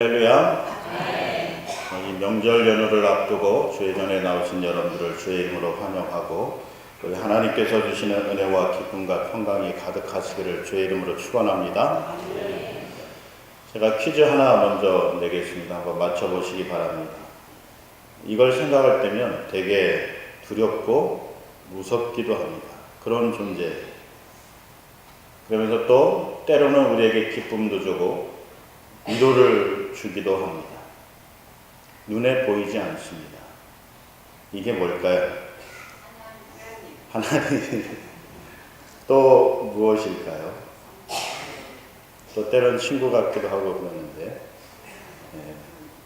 할렐루야. 이 명절 연휴를 앞두고 주회전에 나오신 여러분들을 주의 이름으로 환영하고 우리 하나님께서 주시는 은혜와 기쁨과 평강이 가득하시기를 주의 이름으로 축원합니다. 제가 퀴즈 하나 먼저 내겠습니다. 한번 맞춰보시기 바랍니다. 이걸 생각할 때면 되게 두렵고 무섭기도 합니다. 그런 존재. 그러면서 또 때로는 우리에게 기쁨도 주고 위로를 주기도 합니다. 눈에 보이지 않습니다. 이게 뭘까요? 하나님. 또 무엇일까요? 또 때론 친구 같기도 하고 그러는데,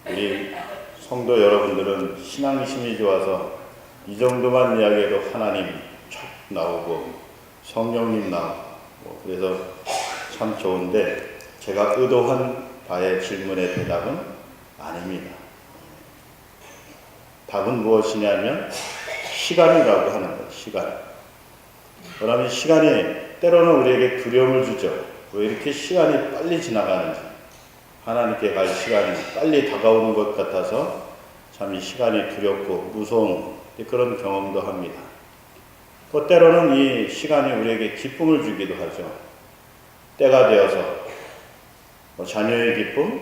우리 성도 여러분들은 신앙심이 좋아서 이 정도만 이야기해도 하나님 척 나오고 성령님 나오고 그래서 참 좋은데, 제가 의도한 바의 질문의 대답은 아닙니다. 답은 무엇이냐면 시간이라고 하는 거예요. 시간. 그러면 시간이 때로는 우리에게 두려움을 주죠. 왜 이렇게 시간이 빨리 지나가는지, 하나님께 갈 시간이 빨리 다가오는 것 같아서 참 이 시간이 두렵고 무서운 그런 경험도 합니다. 또 때로는 이 시간이 우리에게 기쁨을 주기도 하죠. 때가 되어서 자녀의 기쁨,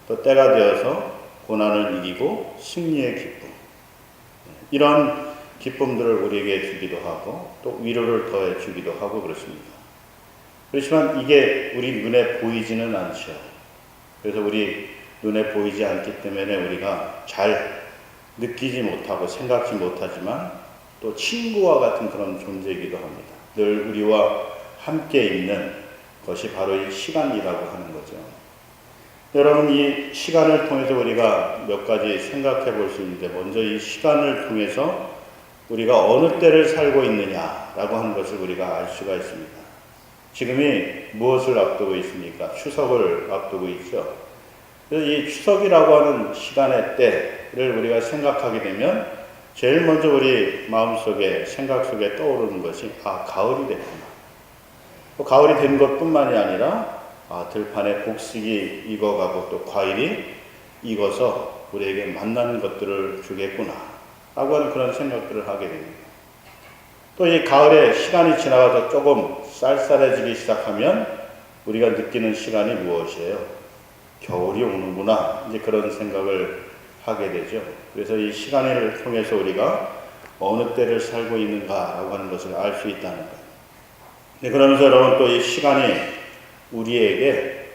또 때가 되어서 고난을 이기고 승리의 기쁨, 이런 기쁨들을 우리에게 주기도 하고 또 위로를 더해 주기도 하고 그렇습니다. 그렇지만 이게 우리 눈에 보이지는 않죠. 그래서 우리 눈에 보이지 않기 때문에 우리가 잘 느끼지 못하고 생각지 못하지만 또 친구와 같은 그런 존재이기도 합니다. 늘 우리와 함께 있는 것이 바로 이 시간이라고 하는 거죠. 여러분, 이 시간을 통해서 우리가 몇 가지 생각해 볼 수 있는데, 먼저 이 시간을 통해서 우리가 어느 때를 살고 있느냐라고 하는 것을 우리가 알 수가 있습니다. 지금이 무엇을 앞두고 있습니까? 추석을 앞두고 있죠. 그래서 이 추석이라고 하는 시간의 때를 우리가 생각하게 되면 제일 먼저 우리 마음속에, 생각 속에 떠오르는 것이 가을이 됐구나. 가을이 된 것뿐만이 아니라 들판에 곡식이 익어가고 또 과일이 익어서 우리에게 만나는 것들을 주겠구나 라고 하는 그런 생각들을 하게 됩니다. 또 이 가을에 시간이 지나가서 조금 쌀쌀해지기 시작하면 우리가 느끼는 시간이 무엇이에요? 겨울이 오는구나, 이제 그런 생각을 하게 되죠. 그래서 이 시간을 통해서 우리가 어느 때를 살고 있는가라고 하는 것을 알 수 있다는 거예요. 그러면서 여러분, 또 이 시간이 우리에게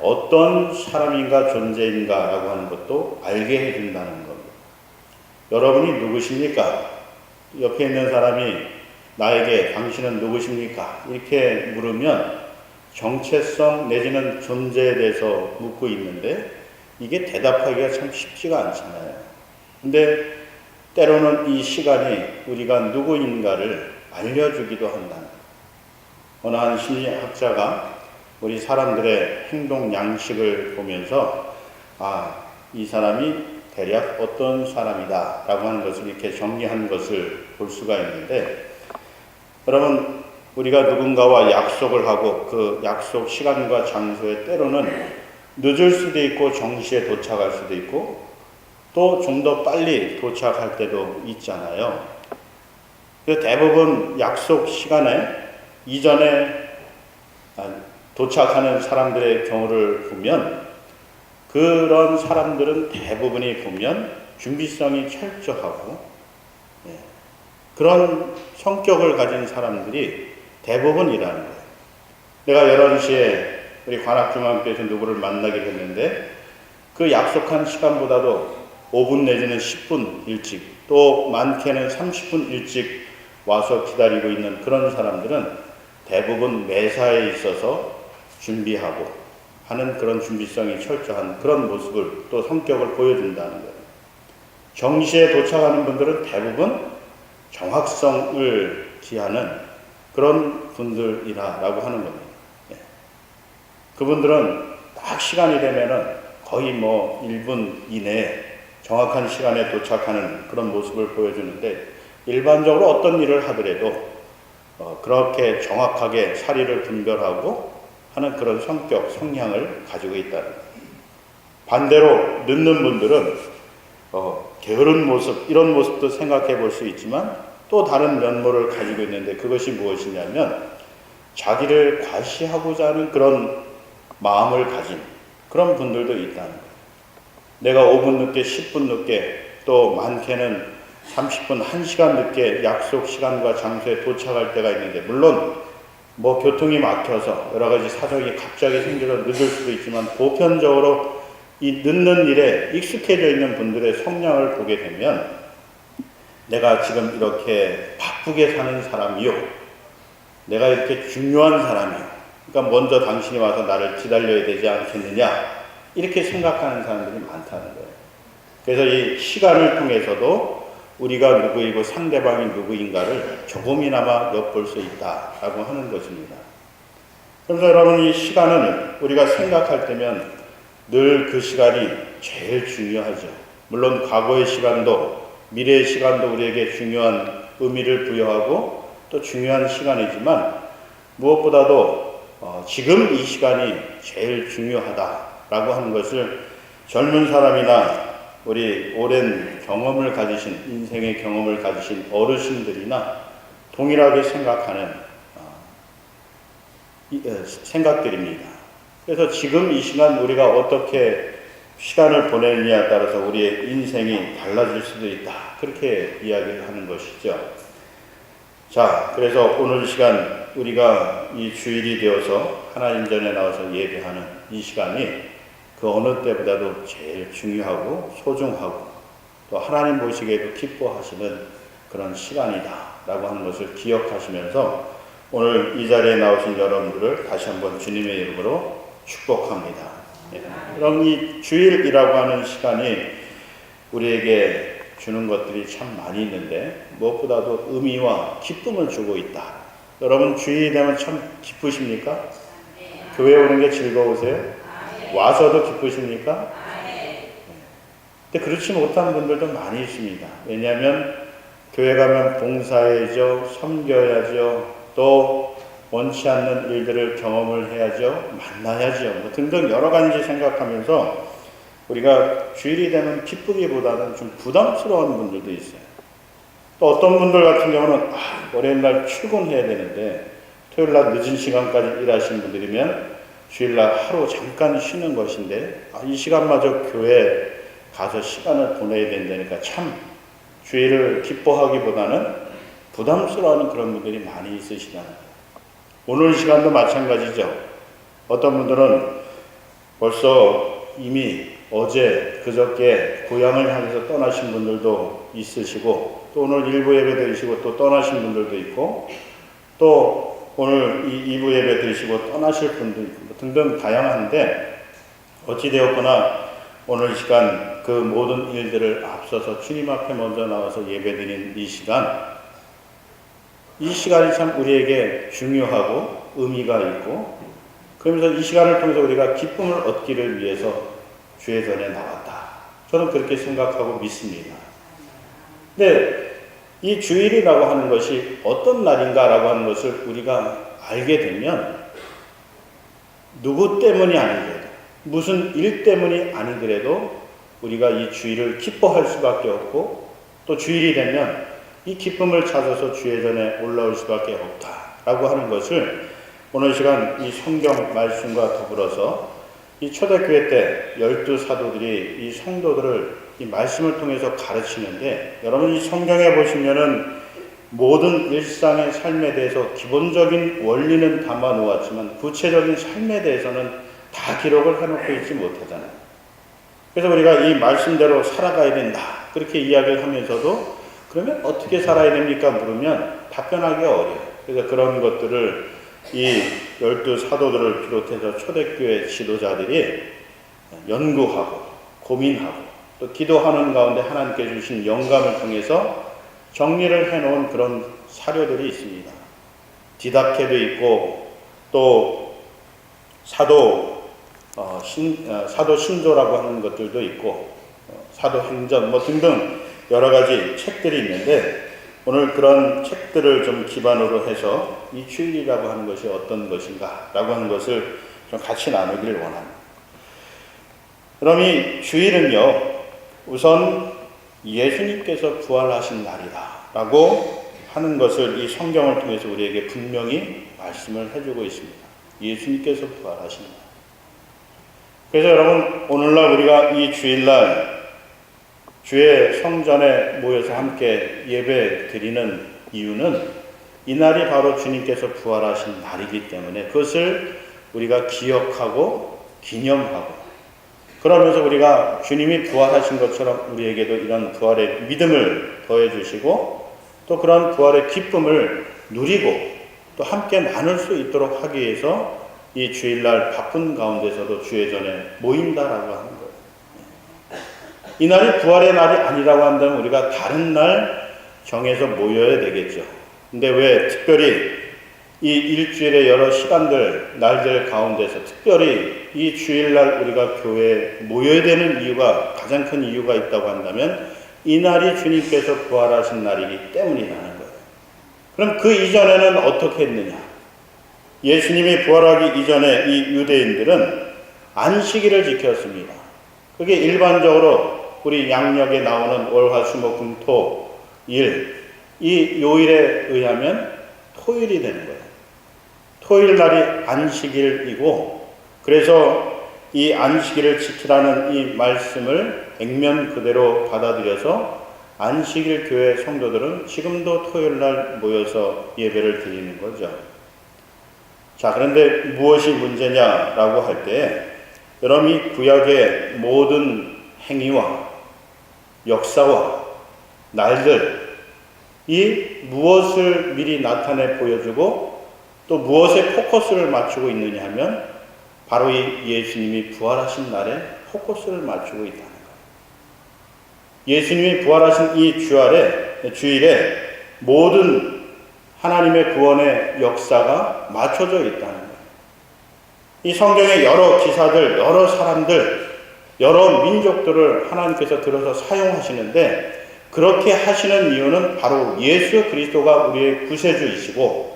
어떤 사람인가 존재인가라고 하는 것도 알게 해준다는 겁니다. 여러분이 누구십니까? 옆에 있는 사람이 나에게 당신은 누구십니까? 이렇게 물으면 정체성 내지는 존재에 대해서 묻고 있는데 이게 대답하기가 참 쉽지가 않잖아요. 근데 때로는 이 시간이 우리가 누구인가를 알려주기도 한다는 거예요. 어느 한 심리학자가 우리 사람들의 행동 양식을 보면서 이 사람이 대략 어떤 사람이다 라고 하는 것을 이렇게 정리한 것을 볼 수가 있는데, 여러분, 우리가 누군가와 약속을 하고 그 약속 시간과 장소에 때로는 늦을 수도 있고 정시에 도착할 수도 있고 또 좀 더 빨리 도착할 때도 있잖아요. 대부분 약속 시간에 이전에 도착하는 사람들의 경우를 보면 그런 사람들은 대부분이 보면 준비성이 철저하고 그런 성격을 가진 사람들이 대부분이라는 거예요. 내가 11시에 우리 관악중앙교회에서 누구를 만나게 됐는데 그 약속한 시간보다도 5분 내지는 10분 일찍, 또 많게는 30분 일찍 와서 기다리고 있는 그런 사람들은 대부분 매사에 있어서 준비하고 하는 그런 준비성이 철저한 그런 모습을 또 성격을 보여준다는 거예요. 정시에 도착하는 분들은 대부분 정확성을 기하는 그런 분들이라고 하는 겁니다. 그분들은 딱 시간이 되면은 거의 1분 이내에 정확한 시간에 도착하는 그런 모습을 보여주는데, 일반적으로 어떤 일을 하더라도 그렇게 정확하게 사리를 분별하고 하는 그런 성격, 성향을 가지고 있다는 거예요. 반대로 늦는 분들은 게으른 모습, 이런 모습도 생각해 볼 수 있지만 또 다른 면모를 가지고 있는데, 그것이 무엇이냐면 자기를 과시하고자 하는 그런 마음을 가진 그런 분들도 있다는 거예요. 내가 5분 늦게, 10분 늦게, 또 많게는 30분, 1시간 늦게 약속 시간과 장소에 도착할 때가 있는데, 물론 뭐 교통이 막혀서 여러 가지 사정이 갑자기 생겨서 늦을 수도 있지만, 보편적으로 이 늦는 일에 익숙해져 있는 분들의 성향을 보게 되면, 내가 지금 이렇게 바쁘게 사는 사람이요, 내가 이렇게 중요한 사람이요, 그러니까 먼저 당신이 와서 나를 기다려야 되지 않겠느냐, 이렇게 생각하는 사람들이 많다는 거예요. 그래서 이 시간을 통해서도 우리가 누구이고 상대방이 누구인가를 조금이나마 엿볼 수 있다라고 하는 것입니다. 그래서 여러분, 이 시간을 우리가 생각할 때면 늘 그 시간이 제일 중요하죠. 물론 과거의 시간도 미래의 시간도 우리에게 중요한 의미를 부여하고 또 중요한 시간이지만, 무엇보다도 지금 이 시간이 제일 중요하다라고 하는 것을 젊은 사람이나 우리 오랜 경험을 가지신, 인생의 경험을 가지신 어르신들이나 동일하게 생각하는 생각들입니다. 그래서 지금 이 시간 우리가 어떻게 시간을 보내느냐에 따라서 우리의 인생이 달라질 수도 있다, 그렇게 이야기를 하는 것이죠. 자, 그래서 오늘 시간 우리가 이 주일이 되어서 하나님 전에 나와서 예배하는 이 시간이 그 어느 때보다도 제일 중요하고 소중하고 또 하나님 보시기에도 기뻐하시는 그런 시간이다 라고 하는 것을 기억하시면서 오늘 이 자리에 나오신 여러분들을 다시 한번 주님의 이름으로 축복합니다. 그럼 이 주일이라고 하는 시간이 우리에게 주는 것들이 참 많이 있는데, 무엇보다도 의미와 기쁨을 주고 있다. 여러분, 주일이 되면 참 기쁘십니까? 교회 오는 게 즐거우세요? 와서도 기쁘십니까? 근데 그렇지 못한 분들도 많이 있습니다. 왜냐하면 교회 가면 봉사해야죠, 섬겨야죠, 또 원치 않는 일들을 경험을 해야죠, 만나야죠, 뭐 등등 여러 가지 생각하면서 우리가 주일이 되면 기쁘기보다는 좀 부담스러운 분들도 있어요. 또 어떤 분들 같은 경우는 월요일날 출근해야 되는데 토요일날 늦은 시간까지 일하시는 분들이면 주일날 하루 잠깐 쉬는 것인데 이 시간마저 교회에 가서 시간을 보내야 된다니까 참 주일을 기뻐하기보다는 부담스러워하는 그런 분들이 많이 있으시다는 거예요. 오늘 시간도 마찬가지죠. 어떤 분들은 벌써 이미 어제 그저께 고향을 향해서 떠나신 분들도 있으시고, 또 오늘 일부 예배 드리시고 또 떠나신 분들도 있고, 또 오늘 이 2부 예배 드리시고 떠나실 분도 있고 등등 다양한데, 어찌되었거나 오늘 시간 그 모든 일들을 앞서서 주님 앞에 먼저 나와서 예배드린 이 시간이 참 우리에게 중요하고 의미가 있고, 그러면서 이 시간을 통해서 우리가 기쁨을 얻기를 위해서 주의 전에 나왔다. 저는 그렇게 생각하고 믿습니다. 근데 이 주일이라고 하는 것이 어떤 날인가라고 하는 것을 우리가 알게 되면 누구 때문이 아니더라도, 무슨 일 때문이 아니더라도 우리가 이 주일을 기뻐할 수밖에 없고, 또 주일이 되면 이 기쁨을 찾아서 주의 전에 올라올 수밖에 없다라고 하는 것을 오늘 시간 이 성경 말씀과 더불어서 이 초대교회 때 12사도들이 이 성도들을 이 말씀을 통해서 가르치는데, 여러분 이 성경에 보시면은 모든 일상의 삶에 대해서 기본적인 원리는 담아 놓았지만 구체적인 삶에 대해서는 다 기록을 해놓고 있지 못하잖아요. 그래서 우리가 이 말씀대로 살아가야 된다 그렇게 이야기를 하면서도 그러면 어떻게 살아야 됩니까? 물으면 답변하기 어려워요. 그래서 그런 것들을 이 12사도들을 비롯해서 초대교회 지도자들이 연구하고 고민하고 또 기도하는 가운데 하나님께 주신 영감을 통해서 정리를 해놓은 그런 사료들이 있습니다. 디다케도 있고 또 사도 신조라고 하는 것들도 있고 사도행전 뭐 등등 여러 가지 책들이 있는데, 오늘 그런 책들을 좀 기반으로 해서 이 주일이라고 하는 것이 어떤 것인가 라고 하는 것을 좀 같이 나누기를 원합니다. 그럼 이 주일은요, 우선 예수님께서 부활하신 날이다라고 하는 것을 이 성경을 통해서 우리에게 분명히 말씀을 해주고 있습니다. 예수님께서 부활하신 날. 그래서 여러분, 오늘날 우리가 이 주일날 주의 성전에 모여서 함께 예배 드리는 이유는 이 날이 바로 주님께서 부활하신 날이기 때문에 그것을 우리가 기억하고 기념하고, 그러면서 우리가 주님이 부활하신 것처럼 우리에게도 이런 부활의 믿음을 더해 주시고 또 그런 부활의 기쁨을 누리고 또 함께 나눌 수 있도록 하기 위해서 이 주일날 바쁜 가운데서도 주의 전에 모인다라고 하는 거예요. 이 날이 부활의 날이 아니라고 한다면 우리가 다른 날 정해서 모여야 되겠죠. 근데 왜 특별히 이 일주일의 여러 시간들, 날들 가운데서 특별히 이 주일날 우리가 교회에 모여야 되는 이유가, 가장 큰 이유가 있다고 한다면 이 날이 주님께서 부활하신 날이기 때문이라는 거예요. 그럼 그 이전에는 어떻게 했느냐? 예수님이 부활하기 이전에 이 유대인들은 안식일을 지켰습니다. 그게 일반적으로 우리 양력에 나오는 월화수목금토일, 이 요일에 의하면 토일이 되는 거예요. 토일 날이 안식일이고, 그래서 이 안식일을 지키라는 이 말씀을 액면 그대로 받아들여서 안식일 교회 성도들은 지금도 토요일 날 모여서 예배를 드리는 거죠. 자, 그런데 무엇이 문제냐라고 할 때, 여러분 이 구약의 모든 행위와 역사와 날들, 이 무엇을 미리 나타내 보여주고 또 무엇에 포커스를 맞추고 있느냐 하면 바로 이 예수님이 부활하신 날에 포커스를 맞추고 있다는 거예요. 예수님이 부활하신 이 주일에 모든 하나님의 구원의 역사가 맞춰져 있다는 거예요. 이 성경의 여러 기사들, 여러 사람들, 여러 민족들을 하나님께서 들어서 사용하시는데, 그렇게 하시는 이유는 바로 예수 그리스도가 우리의 구세주이시고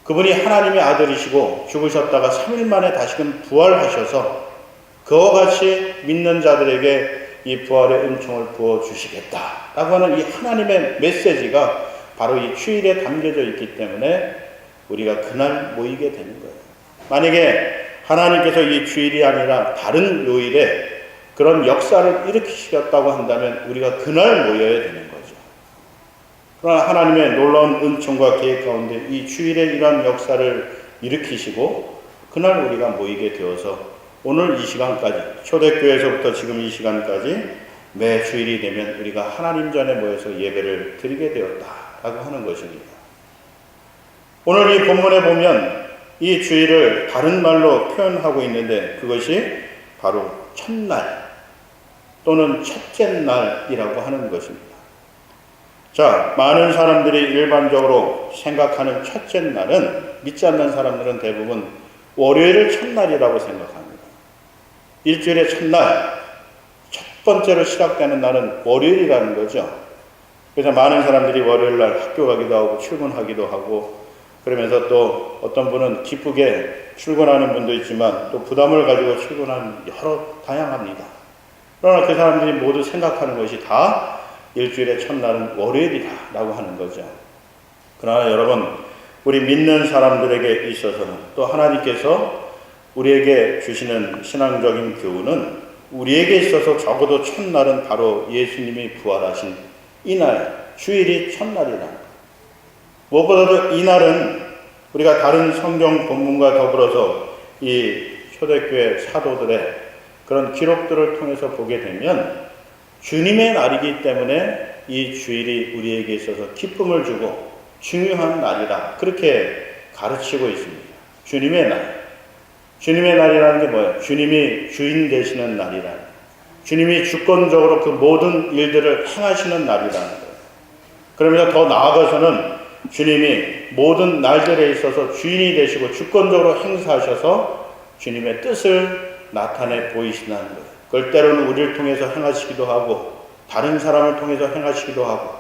그분이 하나님의 아들이시고 죽으셨다가 3일 만에 다시금 부활하셔서 그와 같이 믿는 자들에게 이 부활의 은총을 부어주시겠다라고 하는 이 하나님의 메시지가 바로 이 주일에 담겨져 있기 때문에 우리가 그날 모이게 되는 거예요. 만약에 하나님께서 이 주일이 아니라 다른 요일에 그런 역사를 일으키시겠다고 한다면 우리가 그날 모여야 되는 거죠. 그러나 하나님의 놀라운 은총과 계획 가운데 이 주일에 이러한 역사를 일으키시고 그날 우리가 모이게 되어서 오늘 이 시간까지, 초대교회에서부터 지금 이 시간까지 매 주일이 되면 우리가 하나님 전에 모여서 예배를 드리게 되었다라고 하는 것입니다. 오늘 이 본문에 보면 이 주일을 다른 말로 표현하고 있는데 그것이 바로 첫날 또는 첫째 날이라고 하는 것입니다. 자, 많은 사람들이 일반적으로 생각하는 첫째 날은, 믿지 않는 사람들은 대부분 월요일을 첫날이라고 생각합니다. 일주일의 첫날, 첫 번째로 시작되는 날은 월요일이라는 거죠. 그래서 많은 사람들이 월요일 날 학교 가기도 하고 출근하기도 하고, 그러면서 또 어떤 분은 기쁘게 출근하는 분도 있지만 또 부담을 가지고 출근하는 여러 다양합니다. 그러나 그 사람들이 모두 생각하는 것이 다 일주일의 첫날은 월요일이다라고 하는 거죠. 그러나 여러분, 우리 믿는 사람들에게 있어서는 또 하나님께서 우리에게 주시는 신앙적인 교훈은 우리에게 있어서 적어도 첫날은 바로 예수님이 부활하신 이날, 주일이 첫날이라는 거예요. 무엇보다도 이 날은 우리가 다른 성경 본문과 더불어서 이 초대교회 사도들의 그런 기록들을 통해서 보게 되면 주님의 날이기 때문에 이 주일이 우리에게 있어서 기쁨을 주고 중요한 날이다, 그렇게 가르치고 있습니다. 주님의 날. 주님의 날이라는 게 뭐예요? 주님이 주인 되시는 날이라는 거예요. 주님이 주권적으로 그 모든 일들을 행하시는 날이라는 거예요. 그러면서 더 나아가서는 주님이 모든 날들에 있어서 주인이 되시고 주권적으로 행사하셔서 주님의 뜻을 나타내 보이신다는 거예요. 그걸 때로는 우리를 통해서 행하시기도 하고 다른 사람을 통해서 행하시기도 하고,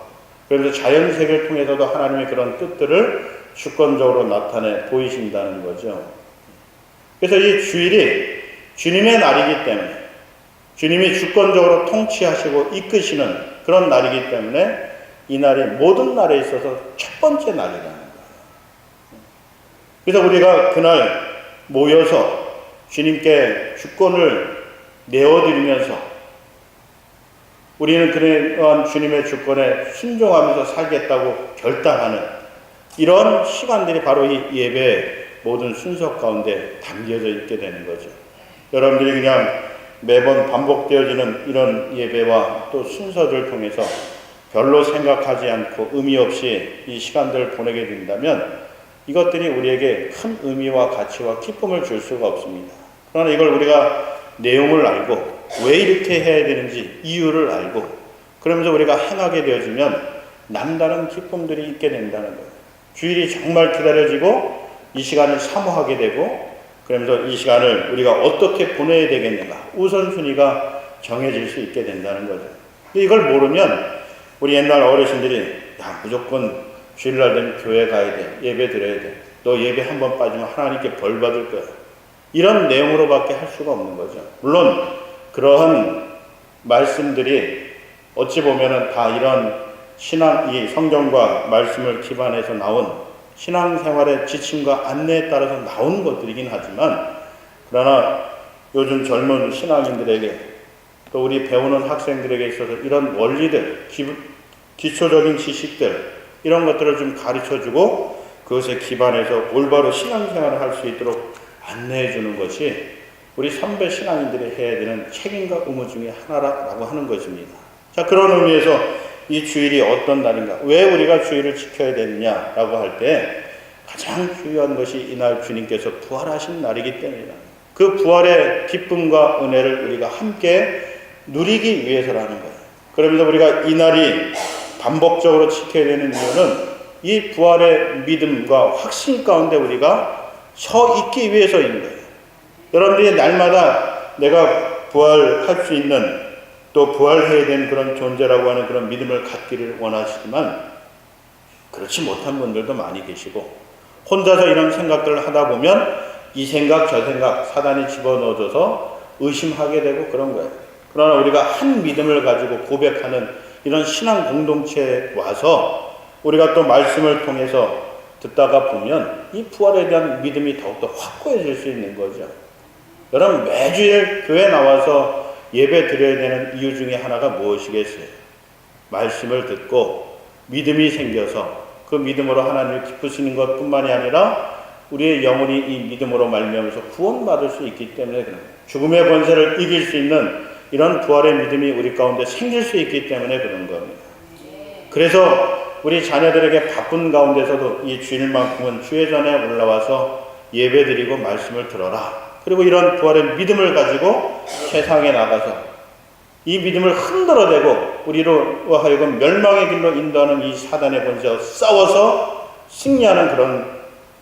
그래서 자연세계를 통해서도 하나님의 그런 뜻들을 주권적으로 나타내 보이신다는 거죠. 그래서 이 주일이 주님의 날이기 때문에 주님이 주권적으로 통치하시고 이끄시는 그런 날이기 때문에 이 날이 모든 날에 있어서 첫 번째 날이라는 거예요. 그래서 우리가 그날 모여서 주님께 주권을 내어드리면서 우리는 그러한 주님의 주권에 순종하면서 살겠다고 결단하는 이런 시간들이 바로 이 예배의 모든 순서 가운데 담겨져 있게 되는 거죠. 여러분들이 그냥 매번 반복되어지는 이런 예배와 또 순서들을 통해서 별로 생각하지 않고 의미 없이 이 시간들을 보내게 된다면 이것들이 우리에게 큰 의미와 가치와 기쁨을 줄 수가 없습니다. 그러나 이걸 우리가 내용을 알고 왜 이렇게 해야 되는지 이유를 알고 그러면서 우리가 행하게 되어지면 남다른 기쁨들이 있게 된다는 거예요. 주일이 정말 기다려지고 이 시간을 사모하게 되고 그러면서 이 시간을 우리가 어떻게 보내야 되겠는가 우선순위가 정해질 수 있게 된다는 거죠. 근데 이걸 모르면 우리 옛날 어르신들이 야 무조건 주일날 되면 교회 가야 돼. 예배 드려야 돼. 너 예배 한 번 빠지면 하나님께 벌 받을 거야. 이런 내용으로밖에 할 수가 없는 거죠. 물론 그러한 말씀들이 어찌 보면은 다 이런 신앙, 이 성경과 말씀을 기반해서 나온 신앙생활의 지침과 안내에 따라서 나온 것들이긴 하지만 그러나 요즘 젊은 신앙인들에게 또 우리 배우는 학생들에게 있어서 이런 원리들, 기초적인 지식들 이런 것들을 좀 가르쳐주고 그것에 기반해서 올바로 신앙생활을 할 수 있도록 안내해 주는 것이 우리 선배 신앙인들이 해야 되는 책임과 의무 중에 하나라고 하는 것입니다. 자, 그런 의미에서 이 주일이 어떤 날인가, 왜 우리가 주일을 지켜야 되느냐라고 할 때 가장 중요한 것이 이날 주님께서 부활하신 날이기 때문이다. 그 부활의 기쁨과 은혜를 우리가 함께 누리기 위해서라는 거예요. 그러면서 우리가 이 날이 반복적으로 지켜야 되는 이유는 이 부활의 믿음과 확신 가운데 우리가 서 있기 위해서인 거예요. 여러분들이 날마다 내가 부활할 수 있는 또 부활해야 되는 그런 존재라고 하는 그런 믿음을 갖기를 원하시지만 그렇지 못한 분들도 많이 계시고 혼자서 이런 생각들을 하다 보면 이 생각 저 생각 사단이 집어넣어줘서 의심하게 되고 그런 거예요. 그러나 우리가 한 믿음을 가지고 고백하는 이런 신앙 공동체에 와서 우리가 또 말씀을 통해서 듣다가 보면 이 부활에 대한 믿음이 더욱더 확고해질 수 있는 거죠. 여러분 매주일 교회 나와서 예배 드려야 되는 이유 중에 하나가 무엇이겠어요? 말씀을 듣고 믿음이 생겨서 그 믿음으로 하나님을 기쁘시는 것뿐만이 아니라 우리의 영혼이 이 믿음으로 말미암아서 구원받을 수 있기 때문에 그런 거예요. 죽음의 권세를 이길 수 있는 이런 부활의 믿음이 우리 가운데 생길 수 있기 때문에 그런 겁니다. 그래서 우리 자녀들에게 바쁜 가운데서도 이 주일만큼은 주의 전에 올라와서 예배드리고 말씀을 들어라. 그리고 이런 부활의 믿음을 가지고 세상에 나가서 이 믿음을 흔들어대고 우리로 하여금 멸망의 길로 인도하는 이 사단의 권세와 싸워서 승리하는 그런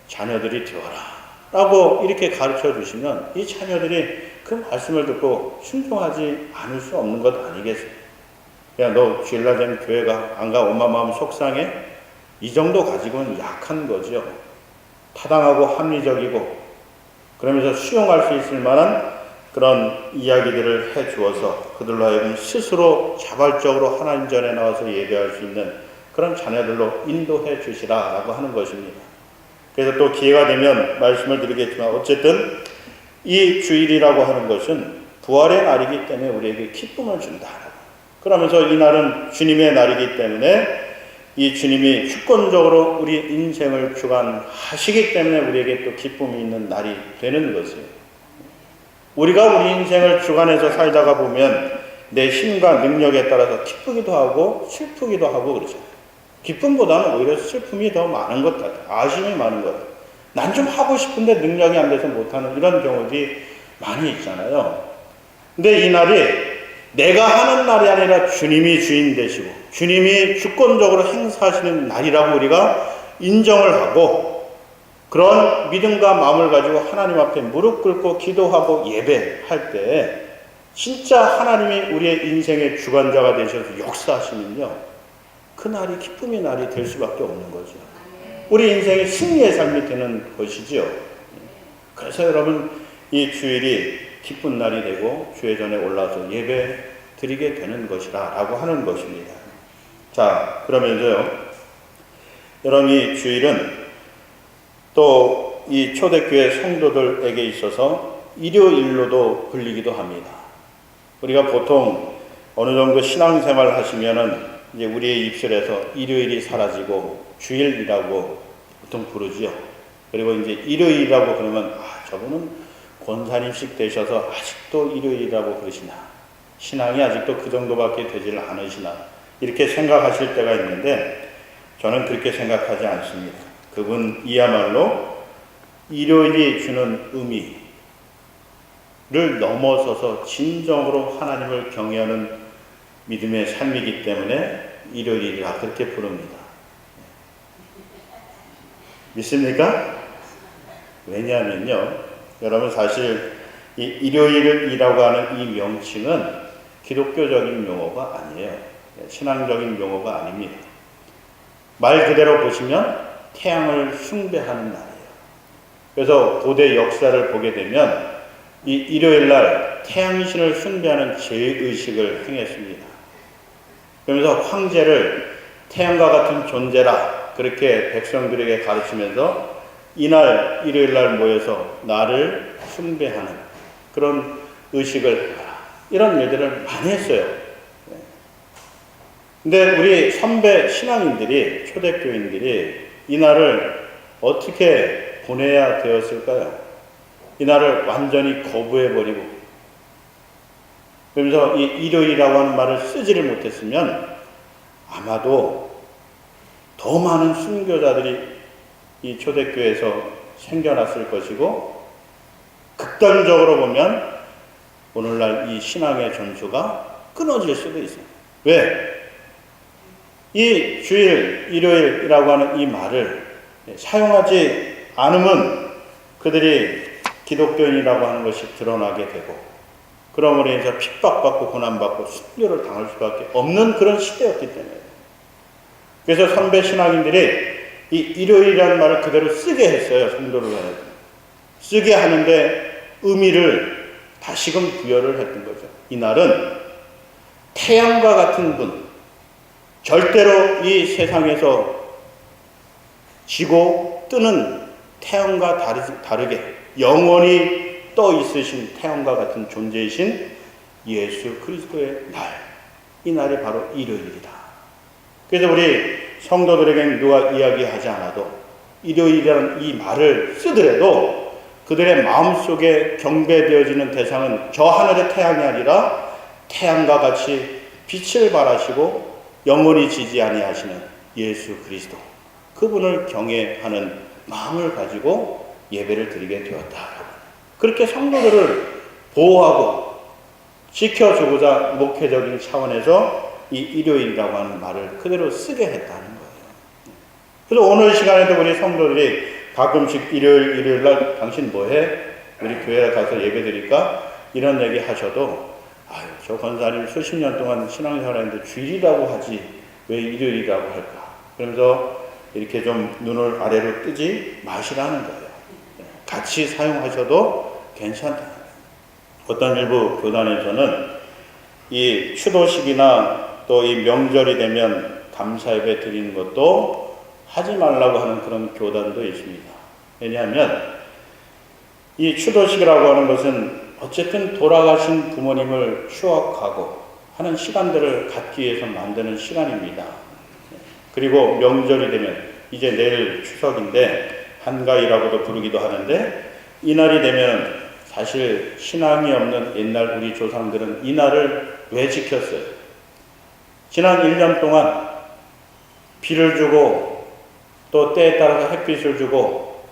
자녀들이 되어라. 라고 이렇게 가르쳐 주시면 이 자녀들이 그 말씀을 듣고 순종하지 않을 수 없는 것 아니겠어요? 야, 너 주일날 되면 교회가 안 가? 엄마 마음 속상해? 이 정도 가지고는 약한 거죠. 타당하고 합리적이고 그러면서 수용할 수 있을 만한 그런 이야기들을 해 주어서 그들로 하여금 스스로 자발적으로 하나님 전에 나와서 예배할 수 있는 그런 자녀들로 인도해 주시라라고 하는 것입니다. 그래서 또 기회가 되면 말씀을 드리겠지만 어쨌든 이 주일이라고 하는 것은 부활의 날이기 때문에 우리에게 기쁨을 준다. 그러면서 이 날은 주님의 날이기 때문에 이 주님이 주권적으로 우리 인생을 주관하시기 때문에 우리에게 또 기쁨이 있는 날이 되는 것이에요. 우리가 우리 인생을 주관해서 살다가 보면 내 힘과 능력에 따라서 기쁘기도 하고 슬프기도 하고 그러죠. 기쁨보다는 오히려 슬픔이 더 많은 것 같아요. 아쉬움이 많은 것 같아요. 난 좀 하고 싶은데 능력이 안 돼서 못하는 이런 경우들이 많이 있잖아요. 근데 이 날이 내가 하는 날이 아니라 주님이 주인 되시고 주님이 주권적으로 행사하시는 날이라고 우리가 인정을 하고 그런 믿음과 마음을 가지고 하나님 앞에 무릎 꿇고 기도하고 예배할 때 진짜 하나님이 우리의 인생의 주관자가 되셔서 역사하시면요. 그 날이 기쁨의 날이 될 수밖에 없는 거죠. 우리 인생의 승리의 삶이 되는 것이지요. 그래서 여러분 이 주일이 기쁜 날이 되고 주의 전에 올라서 예배 드리게 되는 것이라 라고 하는 것입니다. 자, 그러면서요, 여러분 이 주일은 또 이 초대교회 성도들에게 있어서 일요일로도 불리기도 합니다. 우리가 보통 어느 정도 신앙생활 하시면은 이제 우리의 입술에서 일요일이 사라지고 주일이라고 보통 부르지요. 그리고 이제 일요일이라고 그러면 저분은 권사님씩 되셔서 아직도 일요일이라고 그러시나, 신앙이 아직도 그 정도밖에 되질 않으시나, 이렇게 생각하실 때가 있는데 저는 그렇게 생각하지 않습니다. 그분이야말로 일요일이 주는 의미를 넘어서서 진정으로 하나님을 경외하는 믿음의 삶이기 때문에 일요일이라 그렇게 부릅니다. 믿습니까? 왜냐하면요, 여러분 사실 이 일요일이라고 하는 이 명칭은 기독교적인 용어가 아니에요. 신앙적인 용어가 아닙니다. 말 그대로 보시면 태양을 숭배하는 날이에요. 그래서 고대 역사를 보게 되면 이 일요일날 태양신을 숭배하는 제의식을 행했습니다. 그러면서 황제를 태양과 같은 존재라 그렇게 백성들에게 가르치면서 이날 일요일날 모여서 나를 숭배하는 그런 의식을 해라, 이런 일들을 많이 했어요. 근데 우리 선배 신앙인들이, 초대교인들이 이날을 어떻게 보내야 되었을까요? 이날을 완전히 거부해버리고, 그러면서 이 일요일이라고 하는 말을 쓰지를 못했으면 아마도 더 많은 순교자들이 이 초대교회에서 생겨났을 것이고, 극단적으로 보면 오늘날 이 신앙의 전수가 끊어질 수도 있어요. 왜? 이 주일, 일요일이라고 하는 이 말을 사용하지 않으면 그들이 기독교인이라고 하는 것이 드러나게 되고, 그러므로 인해서 핍박받고 고난받고 순교를 당할 수밖에 없는 그런 시대였기 때문에, 그래서 선배 신앙인들이 이 일요일이라는 말을 그대로 쓰게 했어요. 성도를 쓰게 하는데 의미를 다시금 부여를 했던 거죠. 이날은 태양과 같은 분, 절대로 이 세상에서 지고 뜨는 태양과 다르게 영원히 떠 있으신 태양과 같은 존재이신 예수 그리스도의 날, 이 날이 바로 일요일이다. 그래서 우리 성도들에게는 누가 이야기하지 않아도 일요일이라는 이 말을 쓰더라도 그들의 마음속에 경배되어지는 대상은 저 하늘의 태양이 아니라 태양과 같이 빛을 발하시고 영원히 지지 아니하시는 예수 그리스도, 그분을 경외하는 마음을 가지고 예배를 드리게 되었다. 그렇게 성도들을 보호하고 지켜주고자 목회적인 차원에서 이 일요일이라고 하는 말을 그대로 쓰게 했다는 거예요. 그래서 오늘 시간에도 우리 성도들이 가끔씩 일요일 날 당신 뭐해? 우리 교회에 가서 예배 드릴까? 이런 얘기 하셔도, 아유, 저 권사님 수십 년 동안 신앙생활했는데 주일이라고 하지 왜 일요일이라고 할까? 그러면서 이렇게 좀 눈을 아래로 뜨지 마시라는 거예요. 같이 사용하셔도 괜찮다. 어떤 일부 교단에서는 이 추도식이나 또 이 명절이 되면 감사예배 드리는 것도 하지 말라고 하는 그런 교단도 있습니다. 왜냐하면 이 추도식이라고 하는 것은 어쨌든 돌아가신 부모님을 추억하고 하는 시간들을 갖기 위해서 만드는 시간입니다. 그리고 명절이 되면, 이제 내일 추석인데 한가위라고도 부르기도 하는데, 이날이 되면 사실 신앙이 없는 옛날 우리 조상들은 이날을 왜 지켰어요? 지난 1년 동안 비를 주고 또 때에 따라서 햇빛을 주고,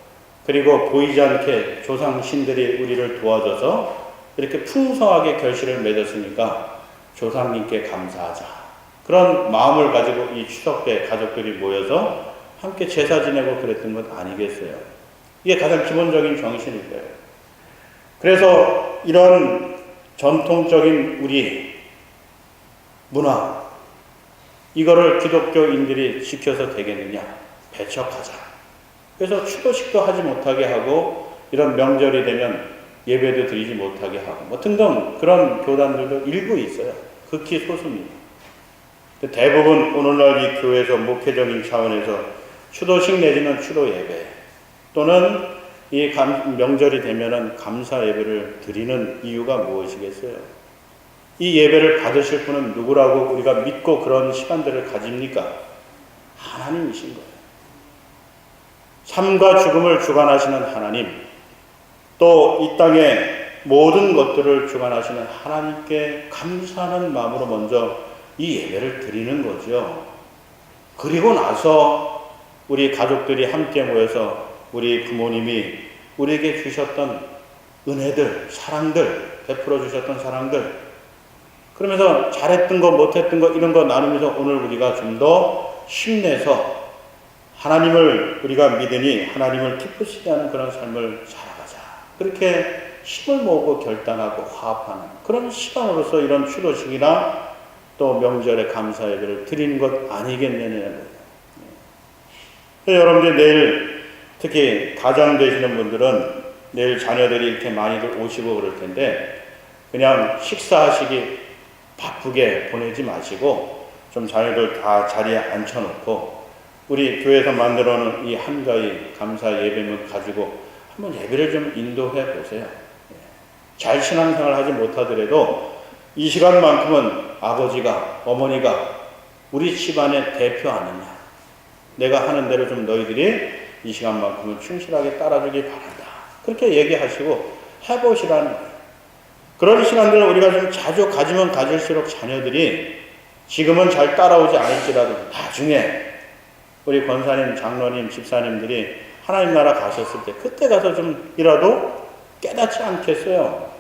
그리고 보이지 않게 조상 신들이 우리를 도와줘서 이렇게 풍성하게 결실을 맺었으니까 조상님께 감사하자, 그런 마음을 가지고 이 추석 때 가족들이 모여서 함께 제사 지내고 그랬던 것 아니겠어요? 이게 가장 기본적인 정신일 거예요. 그래서 이런 전통적인 우리 문화, 이거를 기독교인들이 지켜서 되겠느냐? 배척하자. 그래서 추도식도 하지 못하게 하고, 이런 명절이 되면 예배도 드리지 못하게 하고 뭐 등등 그런 교단들도 일부 있어요. 극히 소수입니다. 대부분 오늘날 이 교회에서 목회적인 차원에서 추도식 내지는 추도 예배 또는 이 명절이 되면은 감사 예배를 드리는 이유가 무엇이겠어요? 이 예배를 받으실 분은 누구라고 우리가 믿고 그런 시간들을 가집니까? 하나님이신 거예요. 삶과 죽음을 주관하시는 하나님, 또 이 땅의 모든 것들을 주관하시는 하나님께 감사하는 마음으로 먼저 이 예배를 드리는 거죠. 그리고 나서 우리 가족들이 함께 모여서 우리 부모님이 우리에게 주셨던 은혜들, 사랑들, 베풀어 주셨던 사랑들, 그러면서 잘했던 거, 못했던 거, 이런 거 나누면서 오늘 우리가 좀 더 힘내서 하나님을 우리가 믿으니 하나님을 기쁘시게 하는 그런 삶을 살아가자. 그렇게 힘을 모으고 결단하고 화합하는 그런 시간으로서 이런 추도식이나 또 명절의 감사 예배를 드리는 것 아니겠느냐는 거예요. 여러분들 내일 특히 가장 되시는 분들은 내일 자녀들이 이렇게 많이들 오시고 그럴 텐데 그냥 식사하시기 바쁘게 보내지 마시고 좀 자녀들 다 자리에 앉혀놓고 우리 교회에서 만들어 놓은 이 한가위 감사 예배문 가지고 한번 예배를 좀 인도해 보세요. 잘 신앙생활 하지 못하더라도 이 시간만큼은 아버지가, 어머니가 우리 집안의 대표 아니냐. 내가 하는 대로 좀 너희들이 이 시간만큼은 충실하게 따라주기 바란다. 그렇게 얘기하시고 해보시라는 거예요. 그런 시간들을 우리가 좀 자주 가지면 가질수록 자녀들이 지금은 잘 따라오지 않을지라도 나중에 우리 권사님, 장로님, 집사님들이 하나님 나라 가셨을 때 그때 가서 좀이라도 깨닫지 않겠어요.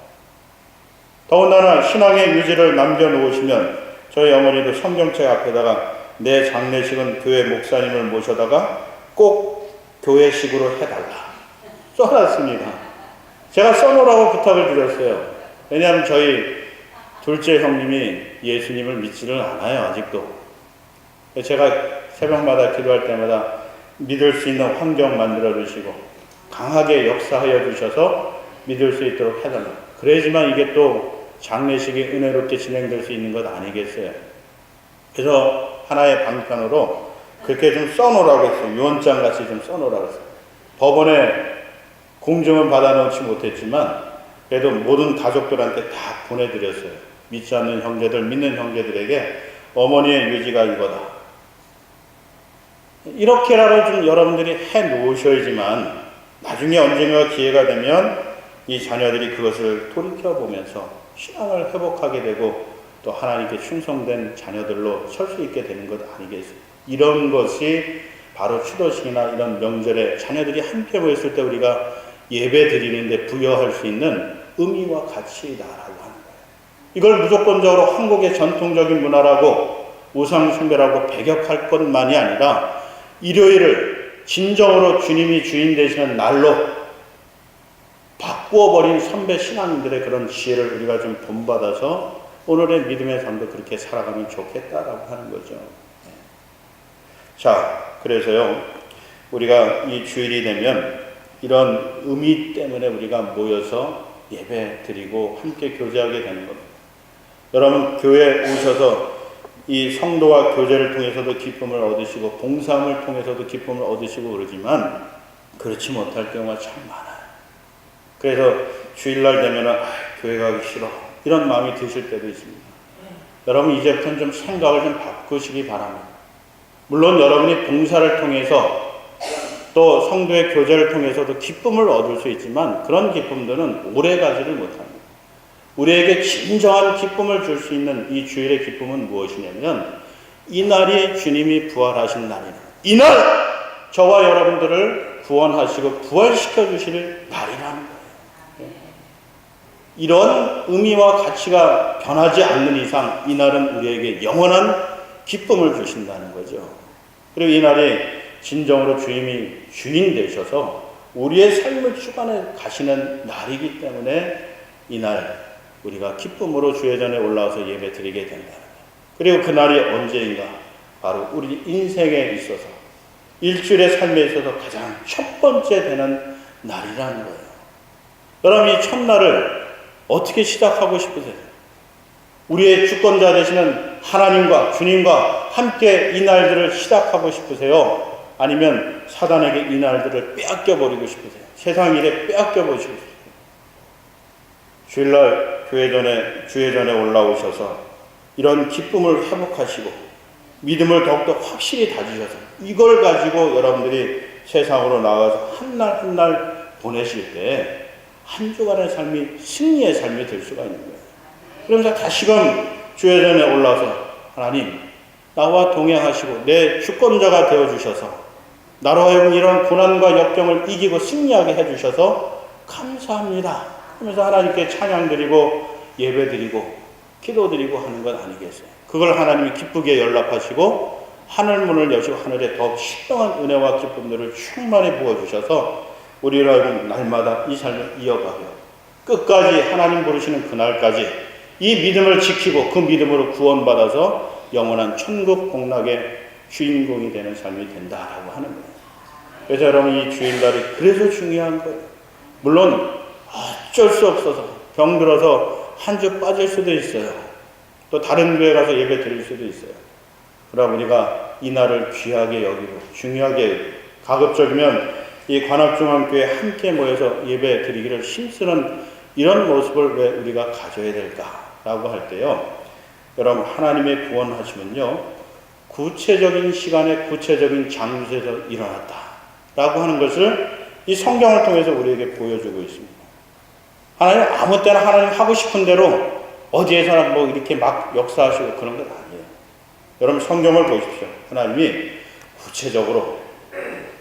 더군다나 신앙의 유지를 남겨놓으시면 저희 어머니도 성경책 앞에다가 내 장례식은 교회 목사님을 모셔다가 꼭 교회식으로 해달라 써놨습니다. 제가 써놓으라고 부탁을 드렸어요. 왜냐하면 저희 둘째 형님이 예수님을 믿지를 않아요. 아직도. 제가 새벽마다 기도할 때마다 믿을 수 있는 환경 만들어 주시고 강하게 역사하여 주셔서 믿을 수 있도록 해달라. 그래야지만 이게 또 장례식이 은혜롭게 진행될 수 있는 것 아니겠어요. 그래서 하나의 방편으로 그렇게 좀 써놓으라고 했어요. 유언장 같이 좀 써놓으라고 했어요. 법원에 공증은 받아놓지 못했지만 그래도 모든 가족들한테 다 보내드렸어요. 믿지 않는 형제들, 믿는 형제들에게 어머니의 유지가 이거다. 이렇게라도 좀 여러분들이 해 놓으셔야지만 나중에 언젠가 기회가 되면 이 자녀들이 그것을 돌이켜보면서 신앙을 회복하게 되고 또 하나님께 충성된 자녀들로 설 수 있게 되는 것 아니겠어요? 이런 것이 바로 추도식이나 이런 명절에 자녀들이 함께 모였을 때 우리가 예배 드리는데 부여할 수 있는 의미와 가치다라고 하는 거예요. 이걸 무조건적으로 한국의 전통적인 문화라고 우상숭배라고 배격할 것만이 아니라 일요일을 진정으로 주님이 주인 되시는 날로 바꾸어버린 선배 신앙인들의 그런 지혜를 우리가 좀 본받아서 오늘의 믿음의 삶도 그렇게 살아가면 좋겠다라고 하는 거죠. 자, 그래서요, 우리가 이 주일이 되면 이런 의미 때문에 우리가 모여서 예배 드리고 함께 교제하게 되는 겁니다. 여러분, 교회에 오셔서 이 성도와 교제를 통해서도 기쁨을 얻으시고 봉사함을 통해서도 기쁨을 얻으시고 그러지만 그렇지 못할 경우가 참 많아요. 그래서 주일날 되면 교회 가기 싫어 이런 마음이 드실 때도 있습니다. 여러분 이제부터는 좀 생각을 좀 바꾸시기 바랍니다. 물론 여러분이 봉사를 통해서 또 성도의 교제를 통해서도 기쁨을 얻을 수 있지만 그런 기쁨들은 오래가지를 못합니다. 우리에게 진정한 기쁨을 줄 수 있는 이 주일의 기쁨은 무엇이냐면 이 날이 주님이 부활하신 날이다. 이날 저와 여러분들을 구원하시고 부활시켜 주실 날이라는 거예요. 이런 의미와 가치가 변하지 않는 이상 이 날은 우리에게 영원한 기쁨을 주신다는 거죠. 그리고 이 날이 진정으로 주님이 주인 되셔서 우리의 삶을 주관해 가시는 날이기 때문에 이날 우리가 기쁨으로 주의 전에 올라와서 예배 드리게 된다. 그리고 그 날이 언제인가? 바로 우리 인생에 있어서 일주일의 삶에 있어서 가장 첫 번째 되는 날이라는 거예요. 여러분, 이 첫날을 어떻게 시작하고 싶으세요? 우리의 주권자 되시는 하나님과 주님과 함께 이 날들을 시작하고 싶으세요? 아니면 사단에게 이 날들을 빼앗겨 버리고 싶으세요? 세상 일에 빼앗겨 버리고 싶으세요? 주일날 주회 전에 올라오셔서 이런 기쁨을 회복하시고 믿음을 더욱더 확실히 다지셔서 이걸 가지고 여러분들이 세상으로 나가서 한 날 한 날 보내실 때 한 주간의 삶이 승리의 삶이 될 수가 있는 거예요. 그러면서 다시금 주회 전에 올라와서 하나님, 나와 동행하시고 내 주권자가 되어주셔서 나로 하여금 이런 고난과 역경을 이기고 승리하게 해주셔서 감사합니다 하면서 하나님께 찬양드리고 예배드리고 기도드리고 하는 것 아니겠어요? 그걸 하나님이 기쁘게 연락하시고 하늘문을 여시고 하늘에 더 신령한 은혜와 기쁨들을 충만히 부어주셔서 우리로 하여금 날마다 이 삶을 이어가며 끝까지 하나님 부르시는 그날까지 이 믿음을 지키고 그 믿음으로 구원받아서 영원한 천국 복락의 주인공이 되는 삶이 된다라고 하는 거예요. 그래서 여러분, 이 주일날이 그래서 중요한 거예요. 물론 어쩔 수 없어서 병들어서 한 주 빠질 수도 있어요. 또 다른 교회 가서 예배 드릴 수도 있어요. 그러나 우리가 이 날을 귀하게 여기고 중요하게, 가급적이면 이 관악중앙교회에 함께 모여서 예배 드리기를 힘쓰는 이런 모습을 왜 우리가 가져야 될까라고 할 때요, 여러분, 하나님의 구원하시면요 구체적인 시간에 구체적인 장소에서 일어났다라고 하는 것을 이 성경을 통해서 우리에게 보여주고 있습니다. 하나님 아무 때나 하나님 하고 싶은 대로 어디에서나 뭐 이렇게 막 역사하시고 그런 건 아니에요. 여러분, 성경을 보십시오. 하나님이 구체적으로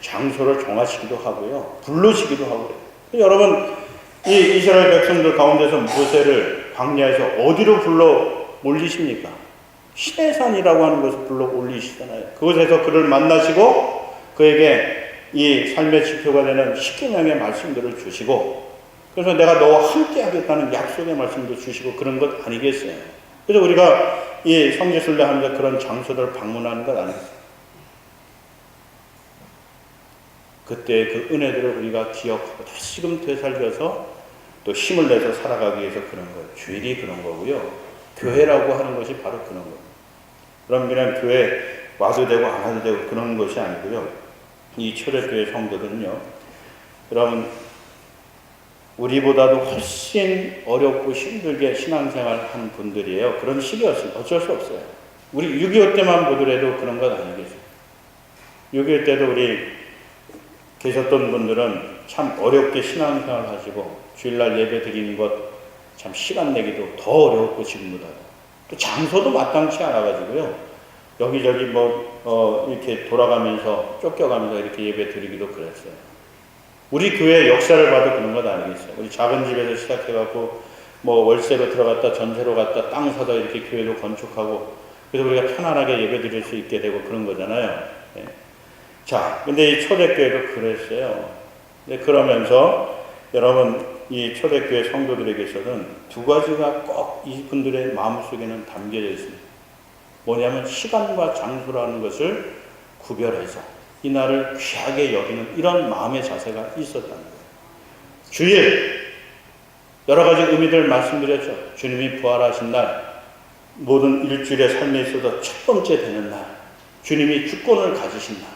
장소를 정하시기도 하고요, 부르시기도 하고요. 여러분, 이 이스라엘 백성들 가운데서 모세를 광야에서 어디로 불러 올리십니까? 시내산이라고 하는 것을 불러 올리시잖아요. 그곳에서 그를 만나시고 그에게 이 삶의 지표가 되는 십계명의 말씀들을 주시고, 그래서 내가 너와 함께 하겠다는 약속의 말씀도 주시고 그런 것 아니겠어요? 그래서 우리가 이 성지순례 하면서 그런 장소들을 방문하는 것 아니겠어요? 그때 그 은혜들을 우리가 기억하고 다시금 되살려서 또 힘을 내서 살아가기 위해서 그런 거예요. 주일이 그런 거고요. 교회라고 하는 것이 바로 그런 거예요. 그럼 그냥 교회 와도 되고 안 와도 되고 그런 것이 아니고요. 이 초대교회 성도들은요, 여러분, 우리보다도 훨씬 어렵고 힘들게 신앙생활 한 분들이에요. 그런 시기였어요. 어쩔 수 없어요. 우리 6.25 때만 보더라도 그런 것 아니겠어요? 6.25 때도 우리 계셨던 분들은 참 어렵게 신앙생활 하시고 주일날 예배 드리는 것 참 시간 내기도 더 어려웠고 지금보다 또 장소도 마땅치 않아가지고요, 여기저기 이렇게 돌아가면서 쫓겨가면서 이렇게 예배 드리기도 그랬어요. 우리 교회 역사를 봐도 그런 것 아니겠어요? 우리 작은 집에서 시작해갖고 월세로 들어갔다 전세로 갔다 땅 사다 이렇게 교회도 건축하고, 그래서 우리가 편안하게 예배 드릴 수 있게 되고 그런 거잖아요. 네. 자, 근데 이 초대교회도 그랬어요. 네, 그러면서 여러분, 이 초대교회 성도들에게서는 두 가지가 꼭 이분들의 마음속에는 담겨져 있습니다. 뭐냐면 시간과 장소라는 것을 구별해서 이 날을 귀하게 여기는 이런 마음의 자세가 있었다는 거예요. 주일, 여러 가지 의미들 말씀드렸죠. 주님이 부활하신 날, 모든 일주일의 삶에 있어서 첫 번째 되는 날, 주님이 주권을 가지신 날,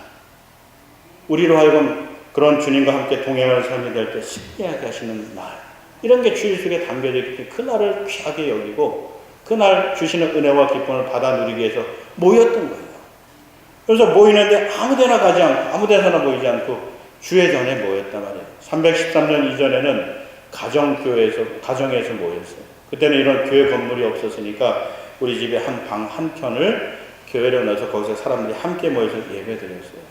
우리로 하여금 그런 주님과 함께 동행하는 삶이 될 때 승리하게 하시는 날, 이런 게 주일 속에 담겨져 있기 때문에 그날을 귀하게 여기고 그날 주시는 은혜와 기쁨을 받아 누리기 위해서 모였던 거예요. 그래서 모이는데 아무데나 가지 않고 아무데나 모이지 않고 주회 전에 모였단 말이에요. 313년 이전에는 가정에서 모였어요. 그때는 이런 교회 건물이 없었으니까 우리 집에 한 방 한 편을 교회로 내서 거기서 사람들이 함께 모여서 예배 드렸어요.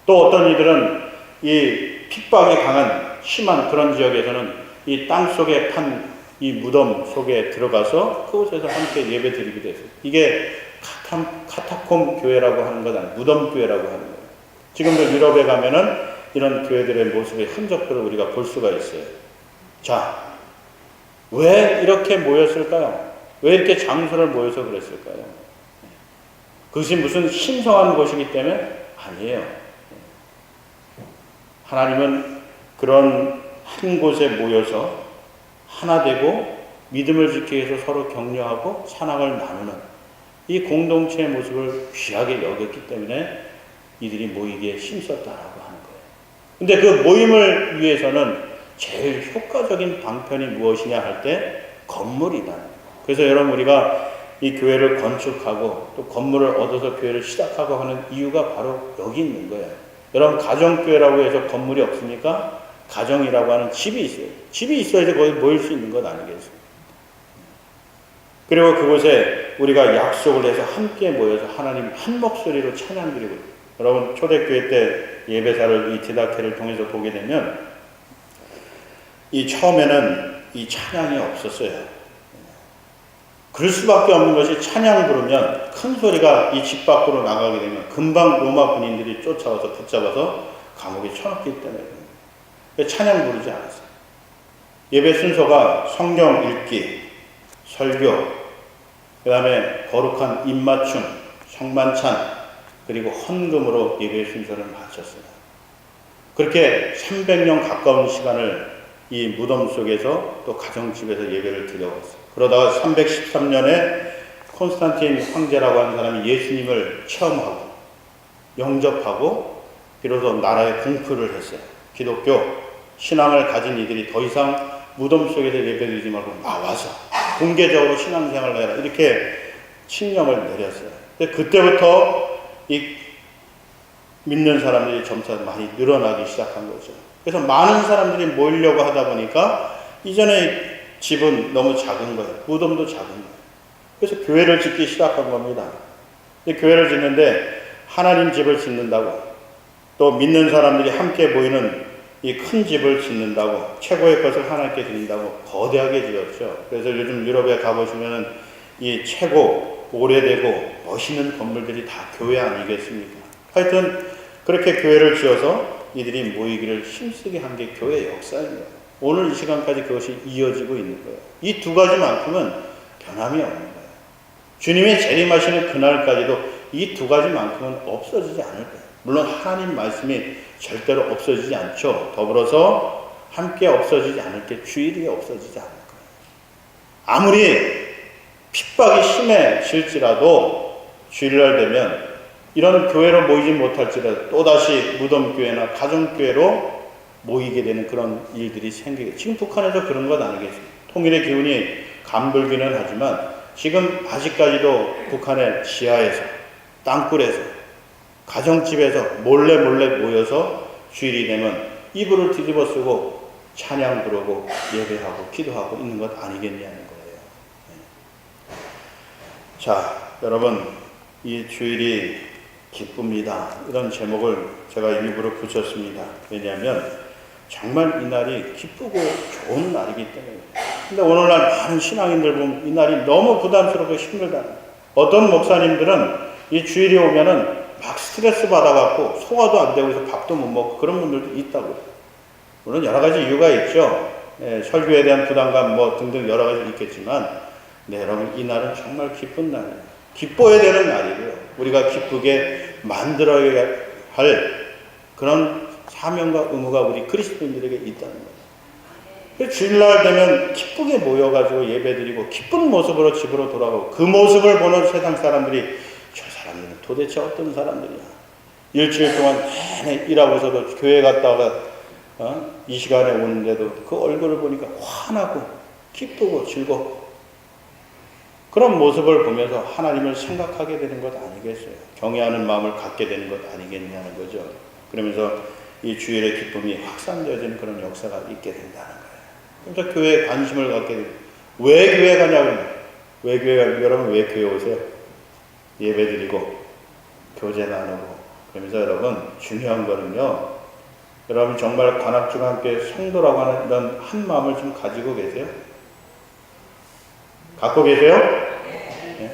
또 어떤 이들은 이 핍박이 강한 심한 그런 지역에서는 이 땅 속에 판 이 무덤 속에 들어가서 그곳에서 함께 예배 드리기도 했어요. 이게 카타콤 교회라고 하는 것 아니에요. 무덤 교회라고 하는 거예요. 지금도 유럽에 가면은 이런 교회들의 모습의 흔적들을 우리가 볼 수가 있어요. 자, 왜 이렇게 모였을까요? 왜 이렇게 장소를 모여서 그랬을까요? 그것이 무슨 신성한 것이기 때문에 아니에요. 하나님은 그런 한 곳에 모여서 하나 되고 믿음을 지키기 위해서 서로 격려하고 산악을 나누는 이 공동체의 모습을 귀하게 여겼기 때문에 이들이 모이기에 힘썼다라고 하는 거예요. 근데 그 모임을 위해서는 제일 효과적인 방편이 무엇이냐 할 때 건물이다. 그래서 여러분 우리가 이 교회를 건축하고 또 건물을 얻어서 교회를 시작하고 하는 이유가 바로 여기 있는 거예요. 여러분 가정교회라고 해서 건물이 없습니까? 가정이라고 하는 집이 있어요. 집이 있어야지 거기 모일 수 있는 것 아니겠습니까? 그리고 그곳에 우리가 약속을 해서 함께 모여서 하나님 한 목소리로 찬양드리고, 여러분 초대교회 때 예배사를 이 디다케를 통해서 보게 되면 이 처음에는 이 찬양이 없었어요. 그럴 수밖에 없는 것이 찬양 부르면 큰 소리가 이 집 밖으로 나가게 되면 금방 로마 군인들이 쫓아와서 붙잡아서 감옥에 쳐넣기 때문에 찬양 부르지 않았어요. 예배 순서가 성경 읽기, 설교, 그 다음에 거룩한 입맞춤, 성만찬, 그리고 헌금으로 예배 순서를 마쳤어요. 그렇게 300년 가까운 시간을 이 무덤 속에서 또 가정집에서 예배를 드려왔어요. 그러다가 313년에 콘스탄틴 황제라고 하는 사람이 예수님을 체험하고 영접하고 비로소 나라에 공표를 했어요. 기독교 신앙을 가진 이들이 더 이상 무덤 속에서 예배드리지 말고 나와서 공개적으로 신앙생활을 해라, 이렇게 칙령을 내렸어요. 근데 그때부터 이 믿는 사람들이 점차 많이 늘어나기 시작한 거죠. 그래서 많은 사람들이 모이려고 하다 보니까 이전에 집은 너무 작은 거예요. 무덤도 작은 거예요. 그래서 교회를 짓기 시작한 겁니다. 교회를 짓는데 하나님 집을 짓는다고, 또 믿는 사람들이 함께 모이는 이 큰 집을 짓는다고, 최고의 것을 하나님께 드린다고 거대하게 지었죠. 그래서 요즘 유럽에 가보시면 이 최고 오래되고 멋있는 건물들이 다 교회 아니겠습니까? 하여튼 그렇게 교회를 지어서 이들이 모이기를 힘쓰게 한 게 교회 역사입니다. 오늘 이 시간까지 그것이 이어지고 있는 거예요. 이 두 가지만큼은 변함이 없는 거예요. 주님의 재림하시는 그날까지도 이 두 가지만큼은 없어지지 않을 거예요. 물론 하나님 말씀이 절대로 없어지지 않죠. 더불어서 함께 없어지지 않을 게 주일이 없어지지 않을 거예요. 아무리 핍박이 심해질지라도 주일날 되면 이런 교회로 모이지 못할지라도 또다시 무덤교회나 가정교회로 모이게 되는 그런 일들이 생기게. 지금 북한에서 그런 것 아니겠습니까? 통일의 기운이 감돌기는 하지만 지금 아직까지도 북한의 지하에서, 땅굴에서, 가정집에서 몰래 모여서 주일이 되면 이불을 뒤집어 쓰고 찬양 부르고 예배하고 기도하고 있는 것 아니겠냐는 거예요. 자, 여러분, 이 주일이 기쁩니다. 이런 제목을 제가 일부러 붙였습니다. 왜냐하면 정말 이 날이 기쁘고 좋은 날이기 때문에. 근데 오늘날 많은 신앙인들 보면 이 날이 너무 부담스럽고 힘들다. 어떤 목사님들은 이 주일이 오면은 막 스트레스 받아갖고 소화도 안 되고 해서 밥도 못 먹고 그런 분들도 있다고요. 물론 여러 가지 이유가 있죠. 설교에 대한 부담감 뭐 등등 여러 가지 있겠지만, 네, 여러분, 이 날은 정말 기쁜 날이에요. 기뻐야 되는 날이고요. 우리가 기쁘게 만들어야 할 그런 사명과 의무가 우리 그리스도인들에게 있다는 거예요. 주일날 되면 기쁘게 모여가지고 예배드리고 기쁜 모습으로 집으로 돌아가고, 그 모습을 보는 세상 사람들이 저 사람들은 도대체 어떤 사람들이야. 일주일 동안 내내 일하고서도 교회 갔다가 이 시간에 오는데도 그 얼굴을 보니까 환하고 기쁘고 즐겁고, 그런 모습을 보면서 하나님을 생각하게 되는 것 아니겠어요? 경외하는 마음을 갖게 되는 것 아니겠냐는 거죠. 그러면서 이 주일의 기쁨이 확산되어지는 그런 역사가 있게 된다는 거예요. 그래서 교회에 관심을 갖게 됩니다. 왜 교회 가냐고요? 왜 교회 가냐고? 여러분 왜 교회 오세요? 예배 드리고 교제 나누고. 그러면서 여러분 중요한 거는요, 여러분 정말 관악주가 함께 성도라고 하는 이런 한 마음을 좀 가지고 계세요? 갖고 계세요? 네.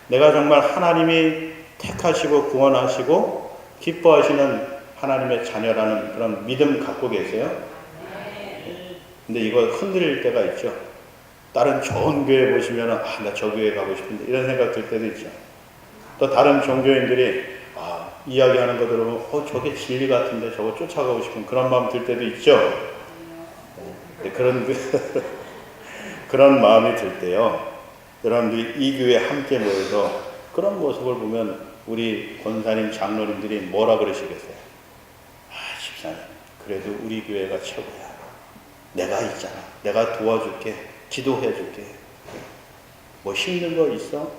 내가 정말 하나님이 택하시고 구원하시고 기뻐하시는 하나님의 자녀라는 그런 믿음 갖고 계세요? 네. 근데 이거 흔들릴 때가 있죠. 다른 좋은 교회 보시면 나 저 교회 가고 싶은데 이런 생각 들 때도 있죠. 또 다른 종교인들이 이야기하는 거 들으면 저게 진리 같은데 저거 쫓아가고 싶은 그런 마음 들 때도 있죠. 그런 그런 마음이 들 때요. 여러분들이 이 교회에 함께 모여서 그런 모습을 보면 우리 권사님, 장로님들이 뭐라 그러시겠어요? 아, 집사님, 그래도 우리 교회가 최고야. 내가 있잖아. 내가 도와줄게. 기도해줄게. 뭐 힘든 거 있어?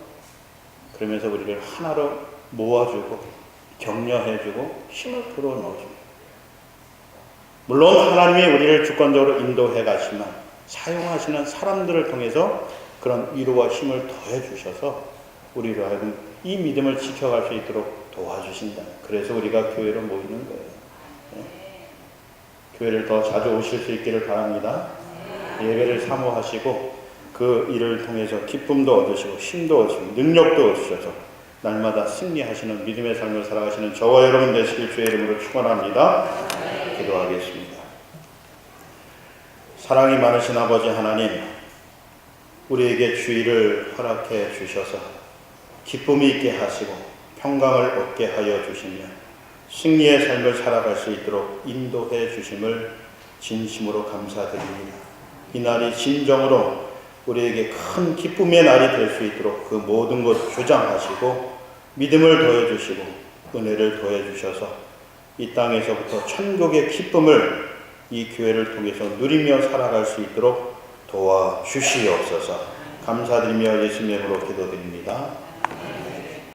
그러면서 우리를 하나로 모아주고 격려해주고 힘을 불어넣어줍니다. 물론 하나님이 우리를 주권적으로 인도해 가지만 사용하시는 사람들을 통해서 그런 위로와 힘을 더해 주셔서 우리로 하여금 이 믿음을 지켜갈 수 있도록 도와주신다. 그래서 우리가 교회로 모이는 거예요. 네. 교회를 더 자주 오실 수 있기를 바랍니다. 예배를 사모하시고 그 일을 통해서 기쁨도 얻으시고 힘도 얻으시고 능력도 얻으셔서 날마다 승리하시는 믿음의 삶을 살아가시는 저와 여러분 되시길 주의 이름으로 축원합니다. 기도하겠습니다. 사랑이 많으신 아버지 하나님, 우리에게 주의를 허락해 주셔서 기쁨이 있게 하시고 평강을 얻게 하여 주시며 승리의 삶을 살아갈 수 있도록 인도해 주심을 진심으로 감사드립니다. 이 날이 진정으로 우리에게 큰 기쁨의 날이 될 수 있도록 그 모든 것 주장하시고 믿음을 더해 주시고 은혜를 더해 주셔서 이 땅에서부터 천국의 기쁨을 이 교회를 통해서 누리며 살아갈 수 있도록 도와주시옵소서. 감사드리며 예수님의 이름으로 기도드립니다.